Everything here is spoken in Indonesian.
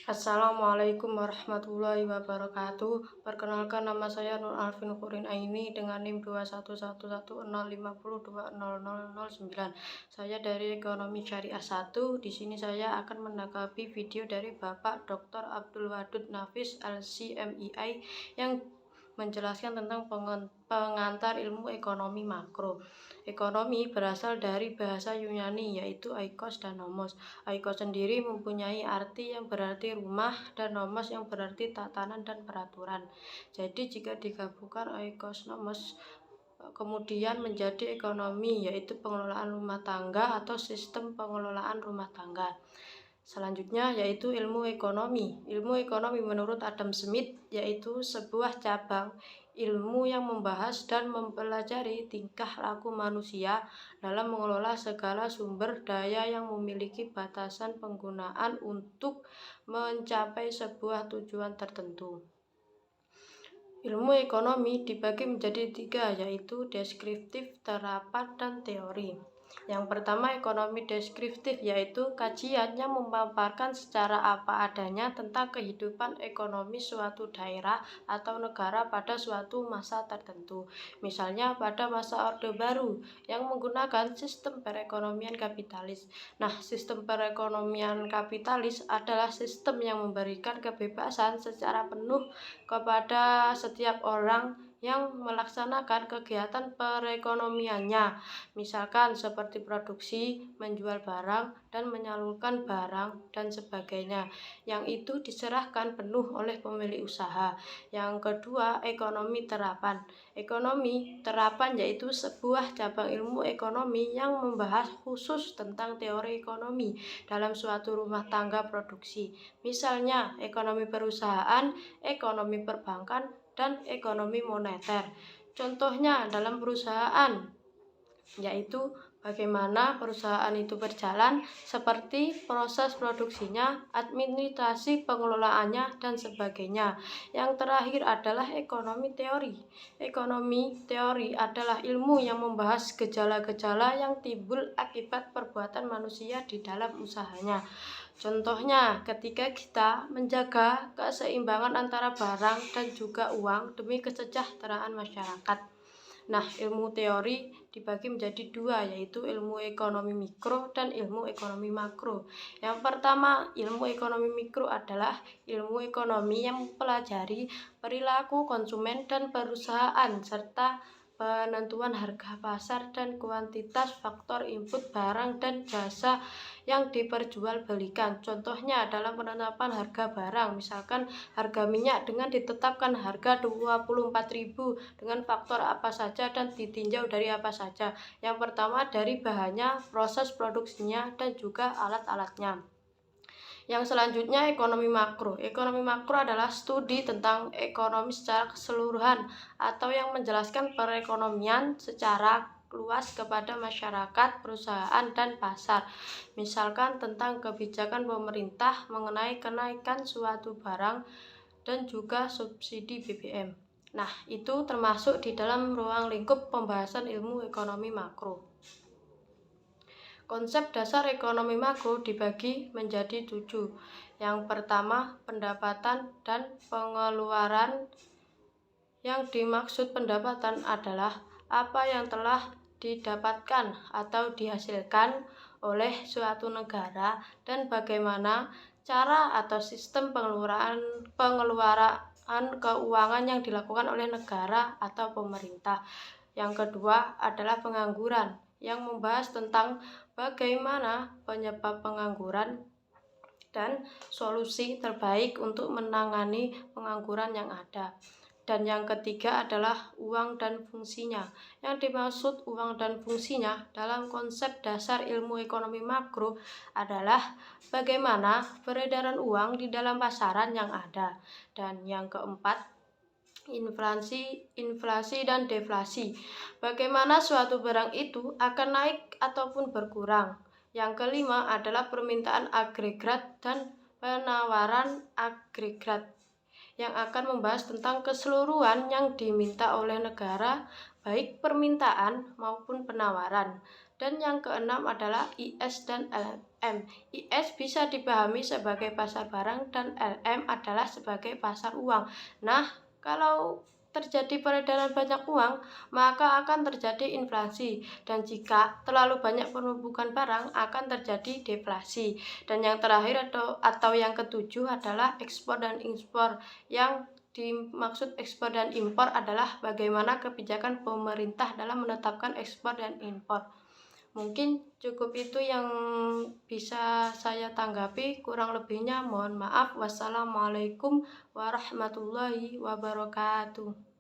Assalamualaikum warahmatullahi wabarakatuh. Perkenalkan, nama saya Nur Alvin Nurin Aini dengan NIM 2111050200009. Saya dari Ekonomi Syariah 1. Di sini saya akan menanggapi video dari Bapak Dr. Abdul Wadud Nafis LCMEI yang menjelaskan tentang pengantar ilmu ekonomi makro. Ekonomi berasal dari bahasa Yunani yaitu oikos dan nomos. Oikos sendiri mempunyai arti yang berarti rumah dan nomos yang berarti tatanan dan peraturan. Jadi jika digabungkan oikos nomos kemudian menjadi ekonomi, yaitu pengelolaan rumah tangga atau sistem pengelolaan rumah tangga. Selanjutnya yaitu ilmu ekonomi. Ilmu ekonomi menurut Adam Smith yaitu sebuah cabang ilmu yang membahas dan mempelajari tingkah laku manusia dalam mengelola segala sumber daya yang memiliki batasan penggunaan untuk mencapai sebuah tujuan tertentu. Ilmu ekonomi dibagi menjadi 3, yaitu deskriptif, terapan, dan teori. Yang pertama, ekonomi deskriptif, yaitu kajian yang memaparkan secara apa adanya tentang kehidupan ekonomi suatu daerah atau negara pada suatu masa tertentu. Misalnya pada masa Orde Baru yang menggunakan sistem perekonomian kapitalis. Nah, sistem perekonomian kapitalis adalah sistem yang memberikan kebebasan secara penuh kepada setiap orang yang melaksanakan kegiatan perekonomiannya, misalkan seperti produksi, menjual barang, dan menyalurkan barang, dan sebagainya, yang itu diserahkan penuh oleh pemilik usaha. Yang kedua, ekonomi terapan. Ekonomi terapan yaitu sebuah cabang ilmu ekonomi yang membahas khusus tentang teori ekonomi dalam suatu rumah tangga produksi, misalnya ekonomi perusahaan, ekonomi perbankan, dan ekonomi moneter. Contohnya dalam perusahaan, yaitu bagaimana perusahaan itu berjalan, seperti proses produksinya, administrasi pengelolaannya, dan sebagainya. Yang terakhir adalah ekonomi teori. Ekonomi teori adalah ilmu yang membahas gejala-gejala yang timbul akibat perbuatan manusia di dalam usahanya. Contohnya, ketika kita menjaga keseimbangan antara barang dan juga uang demi kesejahteraan masyarakat. Nah, ilmu teori dibagi menjadi 2, yaitu ilmu ekonomi mikro dan ilmu ekonomi makro. Yang pertama, ilmu ekonomi mikro adalah ilmu ekonomi yang mempelajari perilaku konsumen dan perusahaan serta penentuan harga pasar dan kuantitas faktor input barang dan jasa yang diperjualbelikan. Contohnya dalam penetapan harga barang, misalkan harga minyak dengan ditetapkan harga 24.000 dengan faktor apa saja dan ditinjau dari apa saja. Yang pertama dari bahannya, proses produksinya, dan juga alat-alatnya. Yang selanjutnya ekonomi makro. Ekonomi makro adalah studi tentang ekonomi secara keseluruhan atau yang menjelaskan perekonomian secara luas kepada masyarakat, perusahaan, dan pasar. Misalkan tentang kebijakan pemerintah mengenai kenaikan suatu barang dan juga subsidi BBM. Nah, itu termasuk di dalam ruang lingkup pembahasan ilmu ekonomi makro. Konsep dasar ekonomi makro dibagi menjadi 7. Yang pertama, pendapatan dan pengeluaran. Yang dimaksud pendapatan adalah apa yang telah didapatkan atau dihasilkan oleh suatu negara dan bagaimana cara atau sistem pengeluaran keuangan yang dilakukan oleh negara atau pemerintah. Yang kedua adalah pengangguran, yang membahas tentang bagaimana penyebab pengangguran dan solusi terbaik untuk menangani pengangguran yang ada. Dan yang ketiga adalah uang dan fungsinya. Yang dimaksud uang dan fungsinya dalam konsep dasar ilmu ekonomi makro adalah bagaimana peredaran uang di dalam pasaran yang ada. Dan yang keempat, inflasi dan deflasi. Bagaimana suatu barang itu akan naik ataupun berkurang. Yang kelima adalah permintaan agregat dan penawaran agregat, yang akan membahas tentang keseluruhan yang diminta oleh negara, baik permintaan maupun penawaran. Dan yang keenam adalah IS dan LM. IS bisa dipahami sebagai pasar barang dan LM adalah sebagai pasar uang. Nah, kalau terjadi peredaran banyak uang, maka akan terjadi inflasi. Dan jika terlalu banyak penumpukan barang, akan terjadi deflasi. Dan yang terakhir atau yang ketujuh adalah ekspor dan impor. Yang dimaksud ekspor dan impor adalah bagaimana kebijakan pemerintah dalam menetapkan ekspor dan impor. Mungkin cukup itu yang bisa saya tanggapi, kurang lebihnya mohon maaf. Wassalamualaikum warahmatullahi wabarakatuh.